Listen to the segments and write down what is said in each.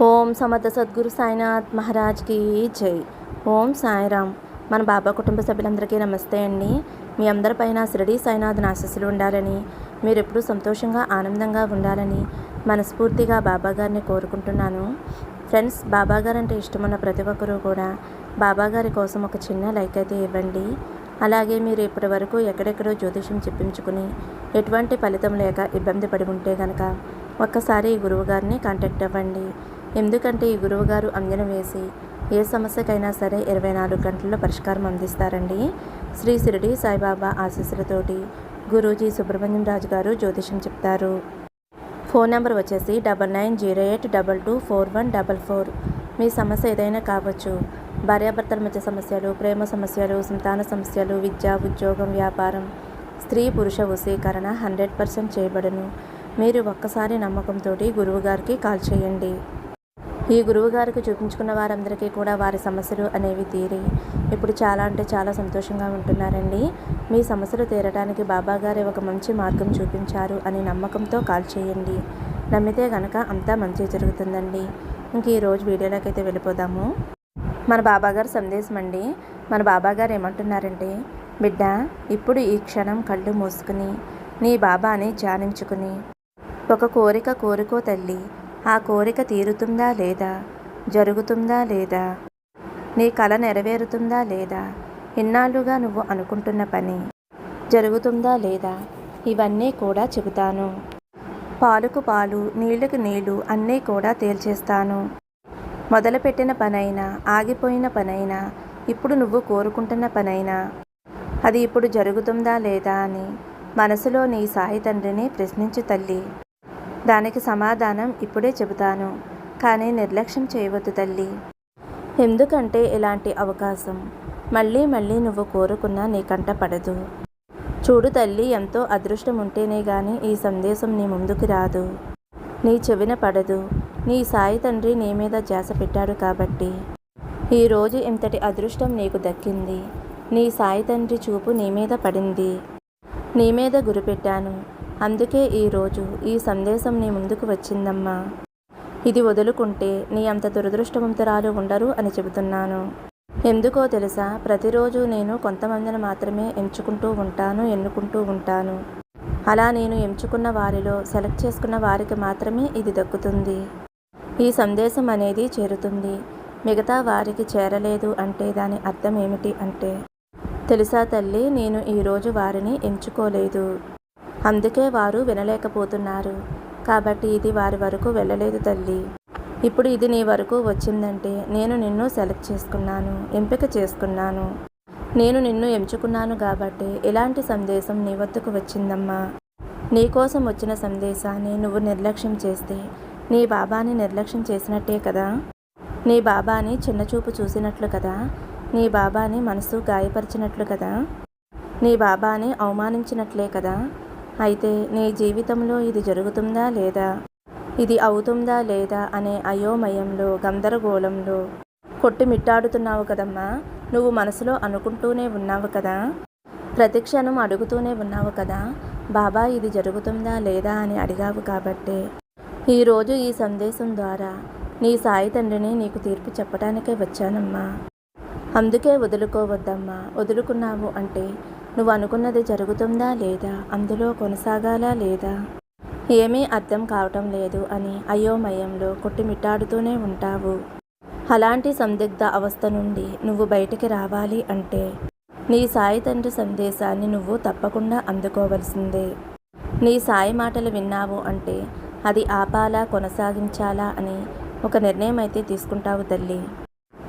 ఓం సమర్థ సద్గురు సాయినాథ్ మహారాజ్కి జై. ఓం సాయిరామ్. మన బాబా కుటుంబ సభ్యులందరికీ నమస్తే అండి. మీ అందరిపైన షిరిడి సాయినాథ్ ఆశీస్సులు ఉండాలని, మీరు ఎప్పుడూ సంతోషంగా ఆనందంగా ఉండాలని మనస్ఫూర్తిగా బాబా గారిని కోరుకుంటున్నాను. ఫ్రెండ్స్, బాబా గారు అంటే ఇష్టమున్న ప్రతి ఒక్కరూ కూడా బాబా గారి కోసం ఒక చిన్న లైక్ అయితే ఇవ్వండి. అలాగే మీరు ఇప్పటి వరకు ఎక్కడెక్కడో జ్యోతిషం చెప్పించుకుని ఎటువంటి ఫలితం లేక ఇబ్బంది పడి ఉంటే కనుక ఒక్కసారి ఈ గురువు గారిని కాంటాక్ట్ అవ్వండి. ఎందుకంటే ఈ గురువుగారు అంజన వేసి ఏ సమస్యకైనా సరే 24 గంటల్లో పరిష్కారం అందిస్తారండి. శ్రీ షిరిడి సాయిబాబా ఆశీస్సులతోటి గురూజీ సుబ్రహ్మణ్యం రాజు గారు జ్యోతిషం చెప్తారు. ఫోన్ నెంబర్ వచ్చేసి 9908224144. మీ సమస్య ఏదైనా కావచ్చు. భార్యాభర్తల మధ్య సమస్యలు, ప్రేమ సమస్యలు, సంతాన సమస్యలు, విద్య, ఉద్యోగం, వ్యాపారం, స్త్రీ పురుష వశీకరణ 100% చేయబడును. మీరు ఒక్కసారి నమ్మకంతో గురువుగారికి కాల్ చేయండి. ఈ గురువుగారికి చూపించుకున్న వారందరికీ కూడా వారి సమస్యలు అనేవి తీరి ఇప్పుడు చాలా అంటే చాలా సంతోషంగా ఉంటున్నారండి. మీ సమస్యలు తీరడానికి బాబాగారే ఒక మంచి మార్గం చూపించారు అని నమ్మకంతో కాల్ చేయండి. నమ్మితే గనక అంతా మంచి జరుగుతుందండి. ఇంక ఈరోజు వీడియోలోకి అయితే వెళ్ళిపోదాము. మన బాబాగారు సందేశం అండి. మన బాబాగారు ఏమంటున్నారంటే, బిడ్డ, ఇప్పుడు ఈ క్షణం కళ్ళు మూసుకుని నీ బాబాని ధ్యానించుకుని ఒక కోరిక కోరుకో తల్లి. ఆ కోరిక తీరుతుందా లేదా, జరుగుతుందా లేదా, నీ కల నెరవేరుతుందా లేదా, ఇన్నాళ్ళుగా నువ్వు అనుకుంటున్న పని జరుగుతుందా లేదా, ఇవన్నీ కూడా చెబుతాను. పాలుకు పాలు, నీళ్ళకు నీళ్ళు అన్నీ కూడా తేల్చేస్తాను. మొదలుపెట్టిన పనైనా, ఆగిపోయిన పనైనా, ఇప్పుడు నువ్వు కోరుకుంటున్న పనైనా అది ఇప్పుడు జరుగుతుందా లేదా అని మనసులో నీ సాయి తండ్రిని ప్రశ్నించు తల్లి. దానికి సమాధానం ఇప్పుడే చెబుతాను, కానీ నిర్లక్ష్యం చేయవద్దు తల్లి. ఎందుకంటే ఇలాంటి అవకాశం మళ్ళీ మళ్ళీ నువ్వు కోరుకున్నా నీ కంట పడదు. చూడు తల్లి, ఎంతో అదృష్టం ఉంటేనే కానీ ఈ సందేశం నీ ముందుకు రాదు, నీ చెవిన పడదు. నీ సాయి తండ్రి నీ మీద ధ్యాస పెట్టాడు కాబట్టి ఈరోజు ఇంతటి అదృష్టం నీకు దక్కింది. నీ సాయి తండ్రి చూపు నీ మీద పడింది, నీ మీద గురిపెట్టాను. అందుకే ఈరోజు ఈ సందేశం నీ ముందుకు వచ్చిందమ్మా. ఇది వదులుకుంటే నీ అంత దురదృష్టవంతురాలు ఉండరు అని చెబుతున్నాను. ఎందుకో తెలుసా, ప్రతిరోజు నేను కొంతమందిని మాత్రమే ఎన్నుకుంటూ ఉంటాను. అలా నేను ఎంచుకున్న వారిలో సెలెక్ట్ చేసుకున్న వారికి మాత్రమే ఇది దక్కుతుంది. ఈ సందేశం అనేది చేరుతుంది. మిగతా వారికి చేరలేదు అంటే దాని అర్థం ఏమిటి అంటే, తెలుసా తల్లి, నేను ఈరోజు వారిని ఎంచుకోలేదు, అందుకే వారు వినలేకపోతున్నారు. కాబట్టి ఇది వారి వరకు వెళ్ళలేదు తల్లి. ఇప్పుడు ఇది నీ వరకు వచ్చిందంటే నేను నిన్ను సెలెక్ట్ చేసుకున్నాను, ఎంపిక చేసుకున్నాను. నేను నిన్ను ఎంచుకున్నాను కాబట్టి ఇలాంటి సందేశం నీ వద్దకు వచ్చిందమ్మా. నీకోసం వచ్చిన సందేశాన్ని నువ్వు నిర్లక్ష్యం చేస్తే నీ బాబాని నిర్లక్ష్యం చేసినట్టే కదా. నీ బాబాని చిన్నచూపు చూసినట్లు కదా. నీ బాబాని మనసు గాయపరిచినట్లు కదా. నీ బాబాని అవమానించినట్లే కదా. అయితే నీ జీవితంలో ఇది జరుగుతుందా లేదా, ఇది అవుతుందా లేదా అనే అయోమయంలో, గందరగోళంలో కొట్టుమిట్టాడుతున్నావు కదమ్మా. నువ్వు మనసులో అనుకుంటూనే ఉన్నావు కదా, ప్రతిక్షణం అడుగుతూనే ఉన్నావు కదా, బాబా ఇది జరుగుతుందా లేదా అని అడిగావు కాబట్టే ఈరోజు ఈ సందేశం ద్వారా నీ సాయి తండ్రిని నీకు తీర్పు చెప్పడానికే వచ్చానమ్మా. అందుకే వదులుకోవద్దమ్మా. వదులుకున్నావు అంటే నువ్వు అనుకున్నది జరుగుతుందా లేదా, అందులో కొనసాగాలా లేదా, ఏమీ అర్థం కావటం లేదు అని అయోమయంలో కొట్టుమిట్టాడుతూనే ఉంటావు. అలాంటి సందిగ్ధ అవస్థ నుండి నువ్వు బయటికి రావాలి అంటే నీ సాయి తండ్రి సందేశాన్ని నువ్వు తప్పకుండా అందుకోవలసిందే. నీ సాయి మాటలు విన్నావు అంటే అది ఆపాలా, కొనసాగించాలా అని ఒక నిర్ణయం అయితే తీసుకుంటావు తల్లి.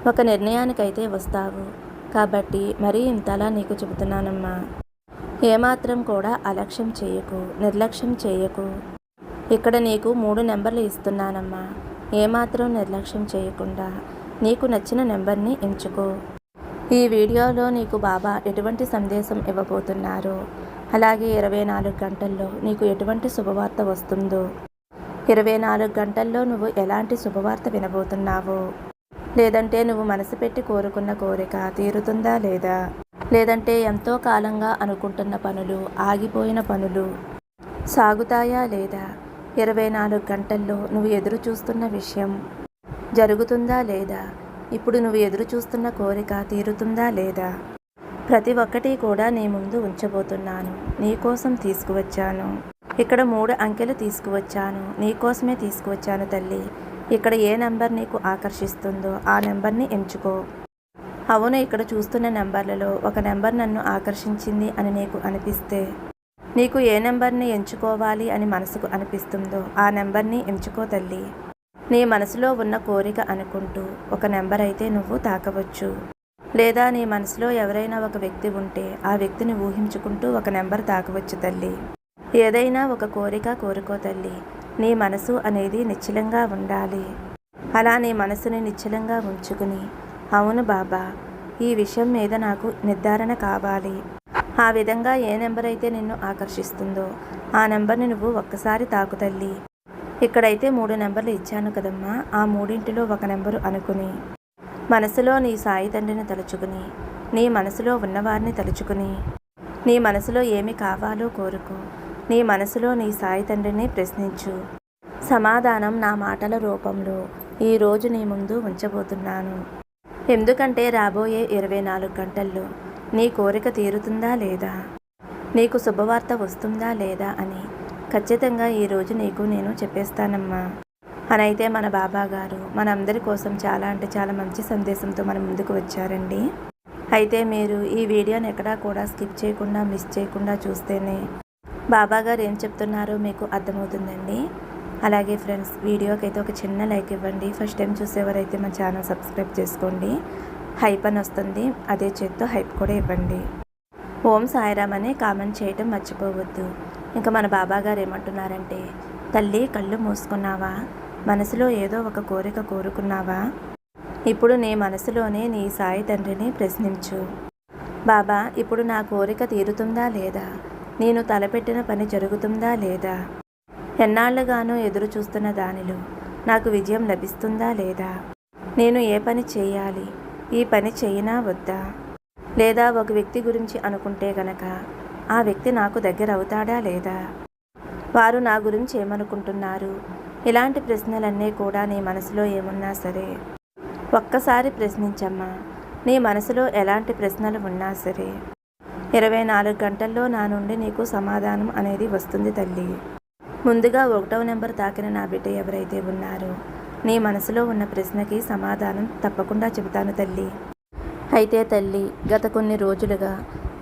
ఒక నిర్ణయానికైతే వస్తావు. కాబట్టి మరీ ఇంతలా నీకు చెబుతున్నానమ్మా. ఏమాత్రం కూడా అలక్ష్యం చేయకు, నిర్లక్ష్యం చేయకు. ఇక్కడ నీకు 3 నెంబర్లు ఇస్తున్నానమ్మా. ఏమాత్రం నిర్లక్ష్యం చేయకుండా నీకు నచ్చిన నెంబర్ని ఎంచుకో. ఈ వీడియోలో నీకు బాబా ఎటువంటి సందేశం ఇవ్వబోతున్నారో, అలాగే 24 గంటల్లో నీకు ఎటువంటి శుభవార్త వస్తుందో, 24 గంటల్లో నువ్వు ఎలాంటి శుభవార్త వినబోతున్నావో, లేదంటే నువ్వు మనసు పెట్టి కోరుకున్న కోరిక తీరుతుందా లేదా, లేదంటే ఎంతో కాలంగా అనుకుంటున్న పనులు, ఆగిపోయిన పనులు సాగుతాయా లేదా, 24 గంటల్లో నువ్వు ఎదురు చూస్తున్న విషయం జరుగుతుందా లేదా? ఇప్పుడు నువ్వు ఎదురు చూస్తున్న కోరిక తీరుతుందా లేదా? ప్రతి ఒక్కటి కూడా నీ ముందు ఉంచబోతున్నాను. నీకోసం తీసుకువచ్చాను. ఇక్కడ 3 అంకెలు తీసుకువచ్చాను. నీకోసమే తీసుకువచ్చాను తల్లి. ఇక్కడ ఏ నెంబర్ నీకు ఆకర్షిస్తుందో ఆ నెంబర్ని ఎంచుకో. అవును, ఇక్కడ చూస్తున్న నెంబర్లలో ఒక నెంబర్ నన్ను ఆకర్షించింది అని నీకు అనిపిస్తే, నీకు ఏ నెంబర్ని ఎంచుకోవాలి అని మనసుకు అనిపిస్తుందో ఆ నెంబర్ని ఎంచుకో తల్లి. నీ మనసులో ఉన్న కోరిక అనుకుంటూ ఒక నెంబర్ అయితే నువ్వు తాకవచ్చు. లేదా నీ మనసులో ఎవరైనా ఒక వ్యక్తి ఉంటే ఆ వ్యక్తిని ఊహించుకుంటూ ఒక నెంబర్ తాకవచ్చు తల్లి. ఏదైనా ఒక కోరిక కోరుకో తల్లి. నీ మనసు అనేది నిశ్చలంగా ఉండాలి. అలా నీ మనసుని నిశ్చలంగా ఉంచుకుని, అవును బాబా, ఈ విషయం మీద నాకు నిర్ధారణ కావాలి. ఆ విధంగా ఏ నెంబర్ అయితే నిన్ను ఆకర్షిస్తుందో ఆ నెంబర్ని నువ్వు ఒక్కసారి తాకు తల్లి. ఇక్కడైతే 3 నెంబర్లు ఇచ్చాను కదమ్మా, ఆ 3 ఒక నెంబరు అనుకుని మనసులో నీ సాయి తండ్రిని తలుచుకుని, నీ మనసులో ఉన్నవారిని తలుచుకుని, నీ మనసులో ఏమి కావాలో కోరుకో. నీ మనసులో నీ సాయి తండ్రిని ప్రశ్నించు. సమాధానం నా మాటల రూపంలో ఈరోజు నీ ముందు ఉంచబోతున్నాను. ఎందుకంటే రాబోయే 24 గంటల్లో నీ కోరిక తీరుతుందా లేదా, నీకు శుభవార్త వస్తుందా లేదా అని ఖచ్చితంగా ఈరోజు నీకు నేను చెప్పేస్తానమ్మా అనైతే మన బాబా గారు మనందరి కోసం చాలా అంటే చాలా మంచి సందేశంతో మన ముందుకు వచ్చారండి. అయితే మీరు ఈ వీడియోని ఎక్కడా కూడా స్కిప్ చేయకుండా మిస్ చేయకుండా చూస్తేనే బాబా గారు ఏం చెప్తున్నారో మీకు అర్థమవుతుందండి. అలాగే ఫ్రెండ్స్, వీడియోకి అయితే ఒక చిన్న లైక్ ఇవ్వండి. ఫస్ట్ టైం చూసేవారైతే మన ఛానల్ సబ్స్క్రైబ్ చేసుకోండి. హైప్ అని వస్తుంది, అదే చేత్తో హైప్ కూడా ఇవ్వండి. ఓం సాయిరామ్ అని కామెంట్ చేయటం మర్చిపోవద్దు. ఇంకా మన బాబా గారు ఏమంటున్నారంటే, తల్లి కళ్ళు మూసుకున్నావా? మనసులో ఏదో ఒక కోరిక కోరుకున్నావా? ఇప్పుడు నీ మనసులోనే నీ సాయి తండ్రిని ప్రశ్నించు. బాబా, ఇప్పుడు నా కోరిక తీరుతుందా లేదా? నేను తలపెట్టిన పని జరుగుతుందా లేదా? ఎన్నాళ్లుగానో ఎదురు చూస్తున్న దానిలో నాకు విజయం లభిస్తుందా లేదా? నేను ఏ పని చేయాలి? ఈ పని చేయనా వద్దా? లేదా ఒక వ్యక్తి గురించి అనుకుంటే గనక ఆ వ్యక్తి నాకు దగ్గర అవుతాడా లేదా? వారు నా గురించి ఏమనుకుంటున్నారు? ఇలాంటి ప్రశ్నలన్నీ కూడా నీ మనసులో ఏమున్నా సరే ఒక్కసారి ప్రశ్నించమ్మా. నీ మనసులో ఎలాంటి ప్రశ్నలు ఉన్నా సరే 24 గంటల్లో నా నుండి నీకు సమాధానం అనేది వస్తుంది తల్లి. ముందుగా 1వ నెంబర్ తాకిన నా బిడ్డ ఎవరైతే ఉన్నారో నీ మనసులో ఉన్న ప్రశ్నకి సమాధానం తప్పకుండా చెబుతాను తల్లి. అయితే తల్లి, గత కొన్ని రోజులుగా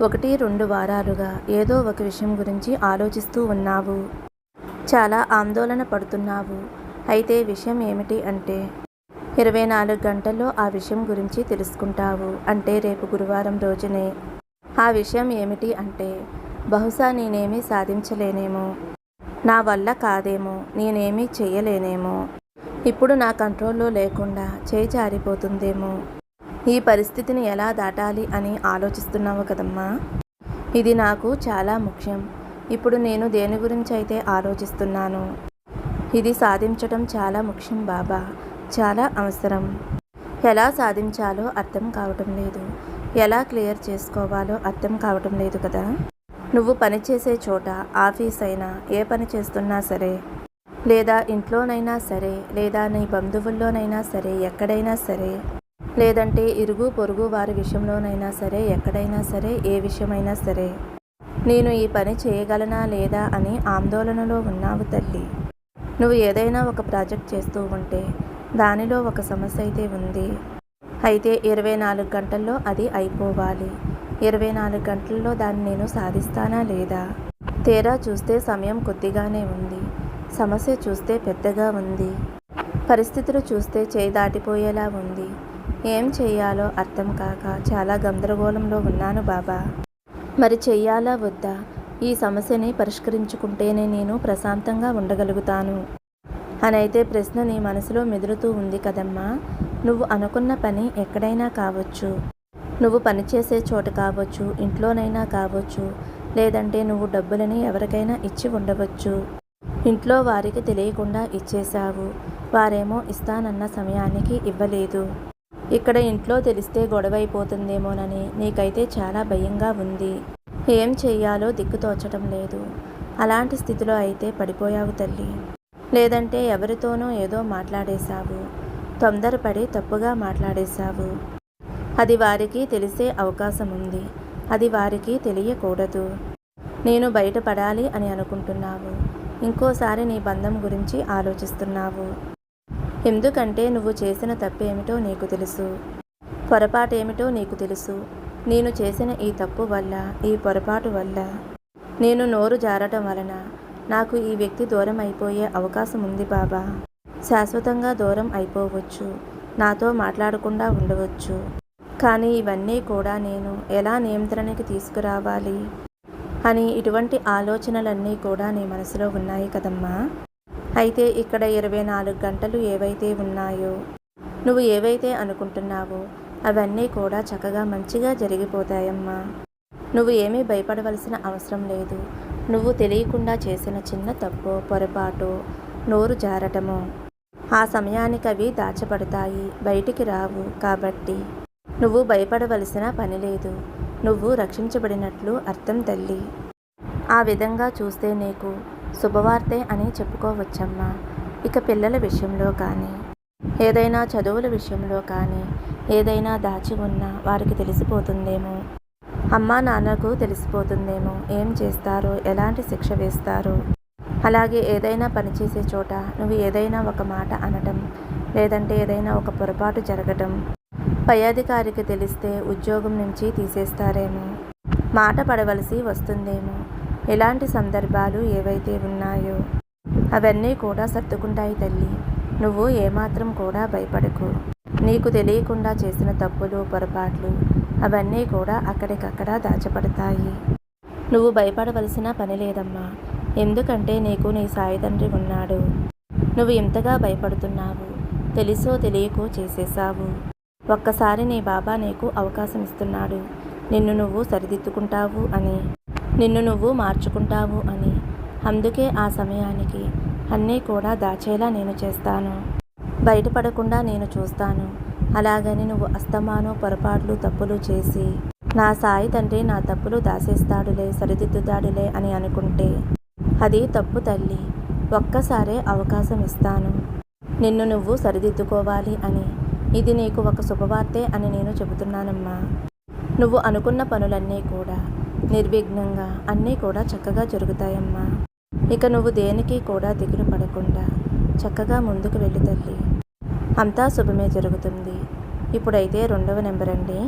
1-2 వారాలుగా ఏదో ఒక విషయం గురించి ఆలోచిస్తూ ఉన్నావు. చాలా ఆందోళన పడుతున్నావు. అయితే విషయం ఏమిటి అంటే 24 గంటల్లో ఆ విషయం గురించి తెలుసుకుంటావు. అంటే రేపు గురువారం రోజునే. ఆ విషయం ఏమిటి అంటే, బహుశా నేనేమీ సాధించలేనేమో, నా వల్ల కాదేమో, నేనేమీ చెయ్యలేనేమో, ఇప్పుడు నా కంట్రోల్లో లేకుండా చేయి జారిపోతుందేమో, ఈ పరిస్థితిని ఎలా దాటాలి అని ఆలోచిస్తున్నావు కదమ్మా. ఇది నాకు చాలా ముఖ్యం. ఇప్పుడు నేను దేని గురించి అయితే ఆలోచిస్తున్నాను, ఇది సాధించటం చాలా ముఖ్యం బాబా, చాలా అవసరం. ఎలా సాధించాలో అర్థం కావటం లేదు, ఎలా క్లియర్ చేసుకోవాలో అర్థం కావటం లేదు కదా. నువ్వు పనిచేసే చోట, ఆఫీస్ అయినా, ఏ పని చేస్తున్నా సరే, లేదా ఇంట్లోనైనా సరే, లేదా నీ బంధువుల్లోనైనా సరే, ఎక్కడైనా సరే, లేదంటే ఇరుగు పొరుగు వారి విషయంలోనైనా సరే, ఎక్కడైనా సరే, ఏ విషయమైనా సరే, నేను ఈ పని చేయగలనా లేదా అని ఆందోళనలో ఉన్నావు తల్లి. నువ్వు ఏదైనా ఒక ప్రాజెక్ట్ చేస్తూ ఉంటే దానిలో ఒక సమస్య అయితే ఉంది. అయితే 24 గంటల్లో అది అయిపోవాలి. 24 గంటల్లో దాన్ని నేను సాధిస్తానా లేదా? తీరా చూస్తే సమయం కొద్దిగానే ఉంది, సమస్య చూస్తే పెద్దగా ఉంది, పరిస్థితులు చూస్తే చేయి దాటిపోయేలా ఉంది. ఏం చెయ్యాలో అర్థం కాక చాలా గందరగోళంలో ఉన్నాను బాబా. మరి చెయ్యాలా వద్దా? ఈ సమస్యని పరిష్కరించుకుంటేనే నేను ప్రశాంతంగా ఉండగలుగుతాను అనైతే ప్రశ్న నీ మనసులో మెదులుతూ ఉంది కదమ్మా. నువ్వు అనుకున్న పని ఎక్కడైనా కావచ్చు, నువ్వు పనిచేసే చోట కావచ్చు, ఇంట్లోనైనా కావచ్చు, లేదంటే నువ్వు డబ్బులని ఎవరికైనా ఇచ్చి ఉండవచ్చు. ఇంట్లో వారికి తెలియకుండా ఇచ్చేశావు, వారేమో ఇస్తానన్న సమయానికి ఇవ్వలేదు. ఇక్కడ ఇంట్లో తెలిస్తే గొడవ అయిపోతుందేమోనని నీకైతే చాలా భయంగా ఉంది. ఏం చెయ్యాలో దిక్కుతోచటం లేదు. అలాంటి స్థితిలో అయితే పడిపోయావు తల్లి. లేదంటే ఎవరితోనో ఏదో మాట్లాడేశావు. తొందరపడి తప్పుగా మాట్లాడేశావు. అది వారికి తెలిసే అవకాశం ఉంది. అది వారికి తెలియకూడదు. నేను బయటపడాలి అని అనుకుంటున్నావు. ఇంకోసారి నీ బంధం గురించి ఆలోచిస్తున్నావు. ఎందుకంటే నువ్వు చేసిన తప్పేమిటో నీకు తెలుసు. పొరపాటేమిటో నీకు తెలుసు. నేను చేసిన ఈ తప్పు వల్ల, ఈ పొరపాటు వల్ల, నేను నోరు జారటం వలన నాకు ఈ వ్యక్తి దూరం అయిపోయే అవకాశం ఉంది బాబా. శాశ్వతంగా దూరం అయిపోవచ్చు. నాతో మాట్లాడకుండా ఉండవచ్చు. కానీ ఇవన్నీ కూడా నేను ఎలా నియంత్రణకి తీసుకురావాలి అని ఇటువంటి ఆలోచనలన్నీ కూడా నీ మనసులో ఉన్నాయి కదమ్మా. అయితే ఇక్కడ 24 గంటలు ఏవైతే ఉన్నాయో, నువ్వు ఏవైతే అనుకుంటున్నావో అవన్నీ కూడా చక్కగా మంచిగా జరిగిపోతాయమ్మా. నువ్వు ఏమీ భయపడవలసిన అవసరం లేదు. నువ్వు తెలియకుండా చేసిన చిన్న తప్పు, పొరపాటు, నోరు జారటము, ఆ సమయానికి అవి దాచబడతాయి, బయటికి రావు. కాబట్టి నువ్వు భయపడవలసిన పని లేదు. నువ్వు రక్షించబడినట్లు అర్థం తల్లి. ఆ విధంగా చూస్తే నీకు శుభవార్తే అని చెప్పుకోవచ్చమ్మా. ఇక పిల్లల విషయంలో కానీ, ఏదైనా చదువుల విషయంలో కానీ ఏదైనా దాచి ఉన్నా వారికి తెలిసిపోతుందేమో. అమ్మా నాన్నకు తెలిసిపోతుందేమో. ఏం చేస్తారో, ఎలాంటి శిక్ష వేస్తారో. అలాగే ఏదైనా పనిచేసే చోట నువ్వు ఏదైనా ఒక మాట అనటం, లేదంటే ఏదైనా ఒక పొరపాటు జరగటం పై అధికారికి తెలిస్తే ఉద్యోగం నుంచి తీసేస్తారేమో, మాట పడవలసి వస్తుందేమో. ఇలాంటి సందర్భాలు ఏవైతే ఉన్నాయో అవన్నీ కూడా సర్దుకుంటాయి తల్లి. నువ్వు ఏమాత్రం కూడా భయపడకు. నీకు తెలియకుండా చేసిన తప్పులు, పొరపాట్లు అవన్నీ కూడా అక్కడికక్కడ దాచపడతాయి. నువ్వు భయపడవలసిన పని లేదమ్మా. ఎందుకంటే నీకు నీ సాయి తండ్రి ఉన్నాడు. నువ్వు ఎంతగా భయపడుతున్నావు, తెలుసో తెలియకో చేసేసావు. ఒక్కసారి నీ బాబా నీకు అవకాశం ఇస్తున్నాడు. నిన్ను నువ్వు సరిదిద్దుకుంటావు అని, నిన్ను నువ్వు మార్చుకుంటావు అని. అందుకే ఆ సమయానికి అన్నీ కూడా దాచేలా నేను చేస్తాను. బయటపడకుండా నేను చూస్తాను. అలాగని నువ్వు అస్తమాను పొరపాట్లు, తప్పులు చేసి నా సాయి తండ్రి నా తప్పులు దాసేస్తాడులే, సరిదిద్దుతాడులే అని అనుకుంటే అది తప్పు తల్లి. ఒక్కసారే అవకాశం ఇస్తాను నిన్ను నువ్వు సరిదిద్దుకోవాలి అని. ఇది నీకు ఒక శుభవార్తే అని నేను చెబుతున్నానమ్మా. నువ్వు అనుకున్న పనులన్నీ కూడా నిర్విఘ్నంగా అన్నీ కూడా చక్కగా జరుగుతాయమ్మా. ఇక నువ్వు దేనికి కూడా దిగులు పడకుండా చక్కగా ముందుకు వెళ్ళి తల్లి. అంతా శుభమే జరుగుతుంది. ఇప్పుడైతే 2వ నెంబర్ అండి.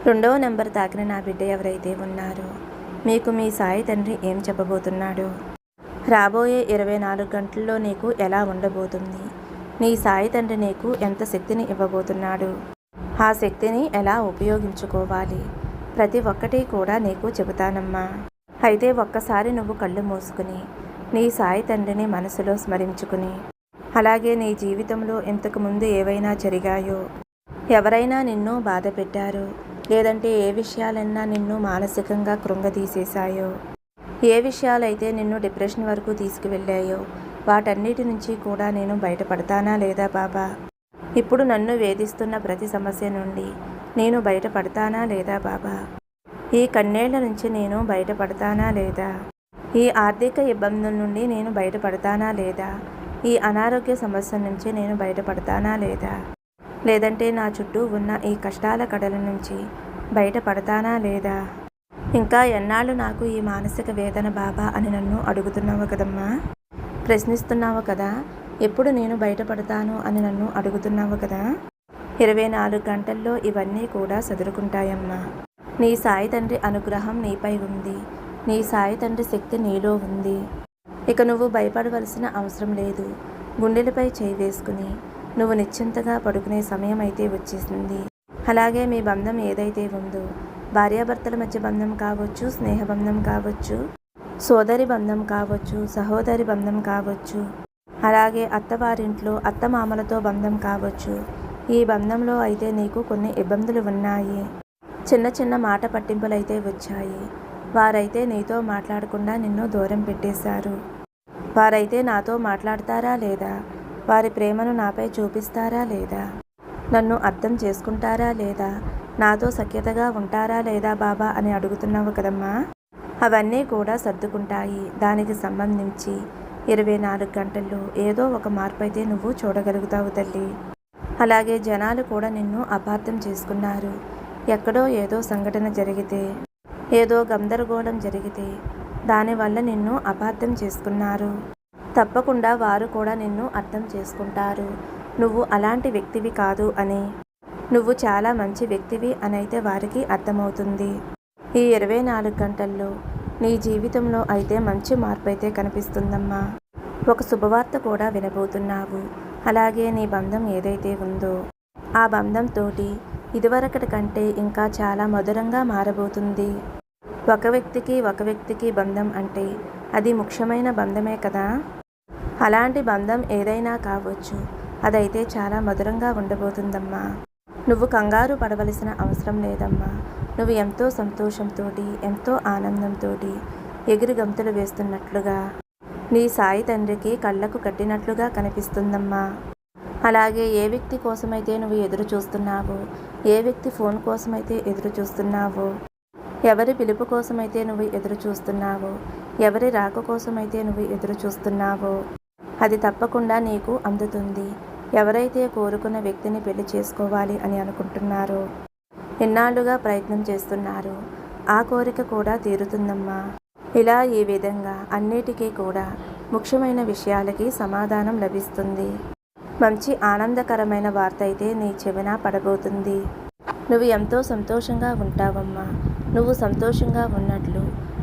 2వ నెంబర్ తాకిన నా బిడ్డ ఎవరైతే ఉన్నారో మీకు మీ సాయి తండ్రి ఏం చెప్పబోతున్నాడో, రాబోయే 24 గంటల్లో నీకు ఎలా ఉండబోతుంది, నీ సాయి తండ్రి నీకు ఎంత శక్తిని ఇవ్వబోతున్నాడు, ఆ శక్తిని ఎలా ఉపయోగించుకోవాలి, ప్రతి ఒక్కటి కూడా నీకు చెబుతానమ్మా. అయితే ఒక్కసారి నువ్వు కళ్ళు మూసుకుని నీ సాయి తండ్రిని మనసులో స్మరించుకుని, అలాగే నీ జీవితంలో ఇంతకుముందు ఏవైనా జరిగాయో, ఎవరైనా నిన్ను బాధ పెట్టారో, లేదంటే ఏ విషయాలైనా నిన్ను మానసికంగా కృంగతీసేశాయో, ఏ విషయాలైతే నిన్ను డిప్రెషన్ వరకు తీసుకువెళ్ళాయో వాటన్నిటి నుంచి కూడా నేను బయటపడతానా లేదా బాబా? ఇప్పుడు నన్ను వేధిస్తున్న ప్రతి సమస్య నుండి నేను బయటపడతానా లేదా బాబా? ఈ కన్నేళ్ల నుంచి నేను బయటపడతానా లేదా? ఈ ఆర్థిక ఇబ్బందుల నుండి నేను బయటపడతానా లేదా? ఈ అనారోగ్య సమస్య నుంచి నేను బయటపడతానా లేదా? లేదంటే నా చుట్టూ ఉన్న ఈ కష్టాల కడల నుంచి బయటపడతానా లేదా? ఇంకా ఎన్నాళ్ళు నాకు ఈ మానసిక వేదన బాబా అని నన్ను అడుగుతున్నావు కదమ్మా, ప్రశ్నిస్తున్నావు కదా. ఎప్పుడు నేను బయటపడతాను అని నన్ను అడుగుతున్నావు కదా. 24 గంటల్లో ఇవన్నీ కూడా సదురుకుంటాయమ్మా. నీ సాయి తండ్రి అనుగ్రహం నీపై ఉంది. నీ సాయి తండ్రి శక్తి నీలో ఉంది. ఇక నువ్వు భయపడవలసిన అవసరం లేదు. గుండెలపై చేయి వేసుకుని నువ్వు నిశ్చింతగా పడుకునే సమయం అయితే వచ్చేసింది. అలాగే మీ బంధం ఏదైతే ఉందో, భార్యాభర్తల మధ్య బంధం కావచ్చు, స్నేహబంధం కావచ్చు, సోదరి బంధం కావచ్చు, సహోదరి బంధం కావచ్చు, అలాగే అత్తవారింట్లో అత్తమామలతో బంధం కావచ్చు. ఈ బంధంలో అయితే నీకు కొన్ని ఇబ్బందులు ఉన్నాయి. చిన్న చిన్న మాట పట్టింపులైతే వచ్చాయి. వారైతే నీతో మాట్లాడకుండా నిన్ను దూరం పెట్టేశారు. వారైతే నాతో మాట్లాడతారా లేదా? వారి ప్రేమను నాపై చూపిస్తారా లేదా? నన్ను అర్థం చేసుకుంటారా లేదా? నాతో సఖ్యతగా ఉంటారా లేదా బాబా అని అడుగుతున్నావు కదమ్మా. అవన్నీ కూడా సర్దుకుంటాయి. దానికి సంబంధించి 24 గంటల్లో ఏదో ఒక మార్పు అయితే నువ్వు చూడగలుగుతావు తల్లి. అలాగే జనాలు కూడా నిన్ను అపార్థం చేసుకున్నారు. ఎక్కడో ఏదో సంఘటన జరిగితే, ఏదో గందరగోళం జరిగితే దానివల్ల నిన్ను అపార్థం చేసుకున్నారు. తప్పకుండా వారు కూడా నిన్ను అర్థం చేసుకుంటారు. నువ్వు అలాంటి వ్యక్తివి కాదు అని, నువ్వు చాలా మంచి వ్యక్తివి అనైతే వారికి అర్థమవుతుంది. ఈ 24 గంటల్లో నీ జీవితంలో అయితే మంచి మార్పు అయితే కనిపిస్తుందమ్మా. ఒక శుభవార్త కూడా వినబోతున్నావు. అలాగే నీ బంధం ఏదైతే ఉందో ఆ బంధంతోటి ఇదివరకటి కంటే ఇంకా చాలా మధురంగా మారబోతుంది. ఒక వ్యక్తికి బంధం అంటే అది ముఖ్యమైన బంధమే కదా. అలాంటి బంధం ఏదైనా కావచ్చు, అదైతే చాలా మధురంగా ఉండబోతుందమ్మా. నువ్వు కంగారు పడవలసిన అవసరం లేదమ్మా. నువ్వు ఎంతో సంతోషంతో, ఎంతో ఆనందంతో ఎగిరి గంతులు వేస్తున్నట్లుగా నీ సాయి తండ్రికి కళ్ళకు కట్టినట్లుగా కనిపిస్తుందమ్మా. అలాగే ఏ వ్యక్తి కోసమైతే నువ్వు ఎదురు చూస్తున్నావో, ఏ వ్యక్తి ఫోన్ కోసమైతే ఎదురు చూస్తున్నావో, ఎవరి పిలుపు కోసమైతే నువ్వు ఎదురు చూస్తున్నావో, ఎవరి రాక కోసమైతే నువ్వు ఎదురు చూస్తున్నావో అది తప్పకుండా నీకు అందుతుంది. ఎవరైతే కోరుకున్న వ్యక్తిని పెళ్లి చేసుకోవాలి అని అనుకుంటున్నారో, ఎన్నాళ్ళుగా ప్రయత్నం చేస్తున్నారు, ఆ కోరిక కూడా తీరుతుందమ్మా. ఇలా ఈ విధంగా అన్నిటికీ కూడా ముఖ్యమైన విషయాలకి సమాధానం లభిస్తుంది. మంచి ఆనందకరమైన వార్త అయితే నీ చెవిన పడబోతుంది. నువ్వు ఎంతో సంతోషంగా ఉంటావమ్మా. నువ్వు సంతోషంగా ఉన్నట్లు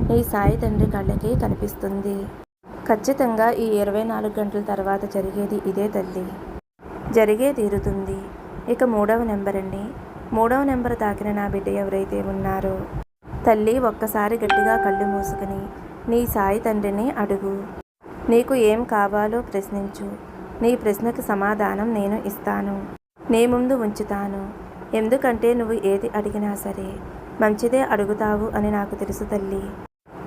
నీ సాయి తండ్రి కళ్ళకి కనిపిస్తుంది. ఖచ్చితంగా ఈ 24 గంటల తర్వాత జరిగేది ఇదే తల్లి. జరిగే తీరుతుంది. ఇక 3వ నెంబర్ అండి. 3వ నెంబర్ తాకిన నా బిడ్డ ఎవరైతే ఉన్నారో, తల్లి ఒక్కసారి గట్టిగా కళ్ళు మూసుకుని నీ సాయి తండ్రిని అడుగు. నీకు ఏం కావాలో ప్రశ్నించు. నీ ప్రశ్నకి సమాధానం నేను ఇస్తాను, నీ ముందు ఉంచుతాను. ఎందుకంటే నువ్వు ఏది అడిగినా సరే మంచిదే అడుగుతావు అని నాకు తెలుసు తల్లి.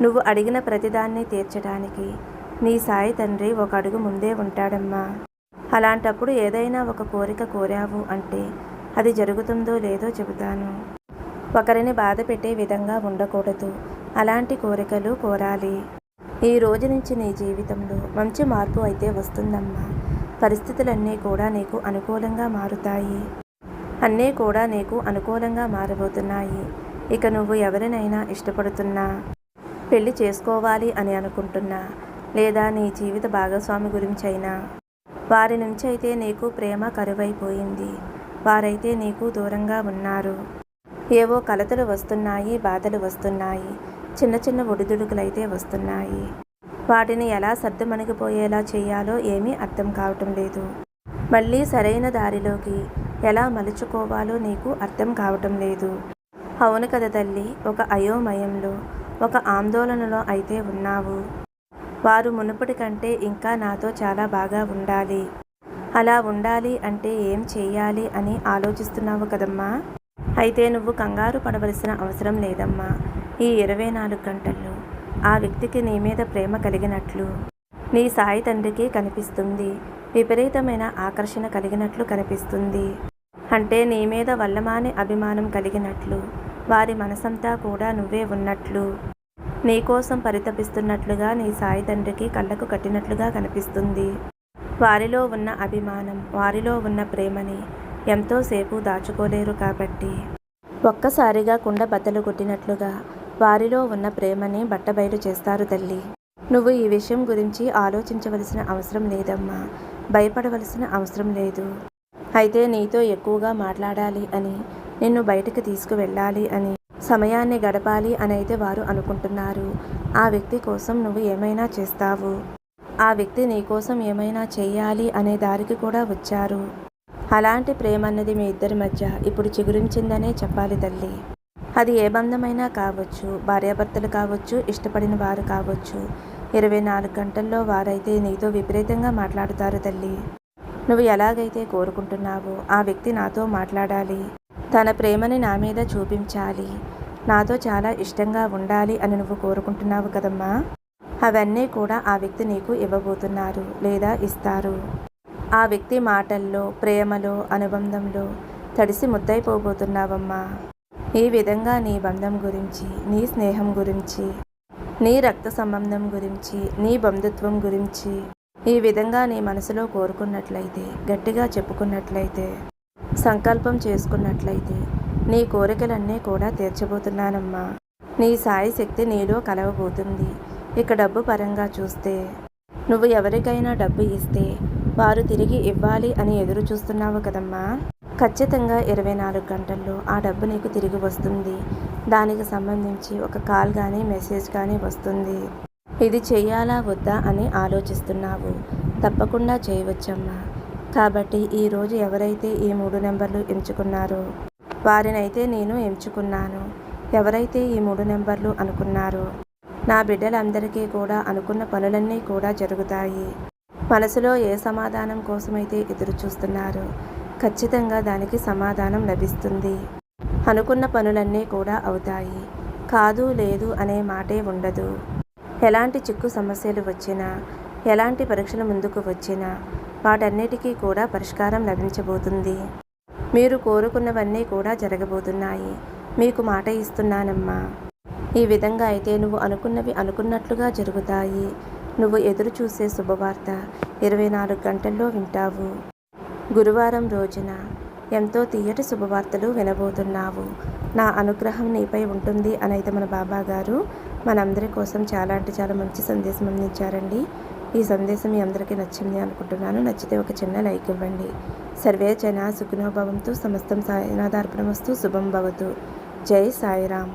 నువ్వు అడిగిన ప్రతిదాన్ని తీర్చడానికి నీ సాయి తండ్రి ఒక అడుగు ముందే ఉంటాడమ్మా. అలాంటప్పుడు ఏదైనా ఒక కోరిక కోరావు అంటే అది జరుగుతుందో లేదో చెబుతాను. ఒకరిని బాధ పెట్టే విధంగా ఉండకూడదు. అలాంటి కోరికలు కోరాలి. ఈ రోజు నుంచి నీ జీవితంలో మంచి మార్పు అయితే వస్తుందమ్మా. పరిస్థితులన్నీ కూడా నీకు అనుకూలంగా మారుతాయి. అన్నీ కూడా నీకు అనుకూలంగా మారబోతున్నాయి. ఇక నువ్వు ఎవరినైనా ఇష్టపడుతున్నా, పెళ్లి చేసుకోవాలి అని అనుకుంటున్నా, లేదా నీ జీవిత భాగస్వామి గురించి అయినా, వారి నుంచి అయితే నీకు ప్రేమ కరువైపోయింది. వారైతే నీకు దూరంగా ఉన్నారు. ఏవో కలతలు వస్తున్నాయి, బాధలు వస్తున్నాయి, చిన్న చిన్న ఒడిదుడుకులైతే వస్తున్నాయి. వాటిని ఎలా సర్దుమణిగిపోయేలా చేయాలో ఏమీ అర్థం కావటం లేదు. మళ్ళీ సరైన దారిలోకి ఎలా మలుచుకోవాలో నీకు అర్థం కావటం లేదు. అవును కదా తల్లి, ఒక అయోమయంలో, ఒక ఆందోళనలో అయితే ఉన్నావు. వారు మునుపటి కంటే ఇంకా నాతో చాలా బాగా ఉండాలి, అలా ఉండాలి అంటే ఏం చెయ్యాలి అని ఆలోచిస్తున్నావు కదమ్మా. అయితే నువ్వు కంగారు పడవలసిన అవసరం లేదమ్మా. ఈ 24 గంటల్లో ఆ వ్యక్తికి నీ మీద ప్రేమ కలిగినట్లు నీ సాయి తండ్రికి కనిపిస్తుంది. విపరీతమైన ఆకర్షణ కలిగినట్లు కనిపిస్తుంది. అంటే నీ మీద వల్లమాని అభిమానం కలిగినట్లు, వారి మనసంతా కూడా నువ్వే ఉన్నట్లు, నీకోసం పరితపిస్తున్నట్లుగా నీ సాయి తండ్రికి కళ్ళకు కట్టినట్లుగా కనిపిస్తుంది. వారిలో ఉన్న అభిమానం, వారిలో ఉన్న ప్రేమని ఎంతోసేపు దాచుకోలేరు కాబట్టి ఒక్కసారిగా కుండ బద్దలు కొట్టినట్లుగా వారిలో ఉన్న ప్రేమని బట్టబయలు చేస్తారు తల్లి. నువ్వు ఈ విషయం గురించి ఆలోచించవలసిన అవసరం లేదమ్మా. భయపడవలసిన అవసరం లేదు. అయితే నీతో ఎక్కువగా మాట్లాడాలి అని, నిన్ను బయటికి తీసుకువెళ్ళాలి అని, సమయాన్ని గడపాలి అని అయితే వారు అనుకుంటున్నారు. ఆ వ్యక్తి కోసం నువ్వు ఏమైనా చేస్తావు. ఆ వ్యక్తి నీ కోసం ఏమైనా చెయ్యాలి అనే దారికి కూడా వచ్చారు. అలాంటి ప్రేమ అన్నది మీ ఇద్దరి మధ్య ఇప్పుడు చిగురించిందనే చెప్పాలి తల్లి. అది ఏ బంధమైనా కావచ్చు, భార్యాభర్తలు కావచ్చు, ఇష్టపడిన వారు కావచ్చు. 24 గంటల్లో వారైతే నీతో విపరీతంగా మాట్లాడుతారు తల్లి. నువ్వు ఎలాగైతే కోరుకుంటున్నావో ఆ వ్యక్తి నాతో మాట్లాడాలి, తన ప్రేమని నా మీద చూపించాలి, నాతో చాలా ఇష్టంగా ఉండాలి అని నువ్వు కోరుకుంటున్నావు కదమ్మా. అవన్నీ కూడా ఆ వ్యక్తి నీకు ఇవ్వబోతున్నారు లేదా ఇస్తారు. ఆ వ్యక్తి మాటల్లో, ప్రేమలో, అనుబంధంలో తడిసి ముద్దైపోబోతున్నావమ్మా. ఈ విధంగా నీ బంధం గురించి, నీ స్నేహం గురించి, నీ రక్త సంబంధం గురించి, నీ బంధుత్వం గురించి ఈ విధంగా నీ మనసులో కోరుకున్నట్లయితే, గట్టిగా చెప్పుకున్నట్లయితే సంకల్పం చేసుకున్నట్లయితే నీ కోరికలన్నీ కూడా తీర్చబోతున్నానమ్మా. నీ సాయి శక్తి నీలో కలవబోతుంది. ఇక డబ్బు పరంగా చూస్తే నువ్వు ఎవరికైనా డబ్బు ఇస్తే వారు తిరిగి ఇవ్వాలి అని ఎదురు చూస్తున్నావు కదమ్మా. ఖచ్చితంగా 24 గంటల్లో ఆ డబ్బు నీకు తిరిగి వస్తుంది. దానికి సంబంధించి ఒక కాల్ కానీ మెసేజ్ కానీ వస్తుంది. ఇది చెయ్యాలా వద్దా అని ఆలోచిస్తున్నావు. తప్పకుండా చేయవచ్చమ్మా. కాబట్టి ఈరోజు ఎవరైతే ఈ 3 నెంబర్లు ఎంచుకున్నారో వారినైతే నేను ఎంచుకున్నాను. ఎవరైతే ఈ 3 నెంబర్లు అనుకున్నారో నా బిడ్డలందరికీ కూడా అనుకున్న పనులన్నీ కూడా జరుగుతాయి. మనసులో ఏ సమాధానం కోసమైతే ఎదురు చూస్తున్నారో ఖచ్చితంగా దానికి సమాధానం లభిస్తుంది. అనుకున్న పనులన్నీ కూడా అవుతాయి. కాదు లేదు అనే మాటే ఉండదు. ఎలాంటి చిక్కు సమస్యలు వచ్చినా, ఎలాంటి పరీక్షలు ముందుకు వచ్చినా వాటన్నిటికీ కూడా పరిష్కారం లభించబోతుంది. మీరు కోరుకున్నవన్నీ కూడా జరగబోతున్నాయి. మీకు మాట ఇస్తున్నానమ్మా. ఈ విధంగా అయితే నువ్వు అనుకున్నవి అనుకున్నట్లుగా జరుగుతాయి. నువ్వు ఎదురు చూసే శుభవార్త 24 గంటల్లో వింటావు. గురువారం రోజున ఎంతో తీయటి శుభవార్తలు వినబోతున్నావు. నా అనుగ్రహం నీపై ఉంటుంది అని అయితే మన బాబా గారు మనందరి కోసం చాలా అంటే చాలా మంచి సందేశం అందించారండి. ఈ సందేశం మీ అందరికీ నచ్చింది అనుకుంటున్నాను. నచ్చితే ఒక చిన్న లైక్ ఇవ్వండి. సర్వే జన సుఖినో భవంతు. సమస్తం సాయినాథార్పణమస్తు. శుభం భవతు. జై సాయిరామ్.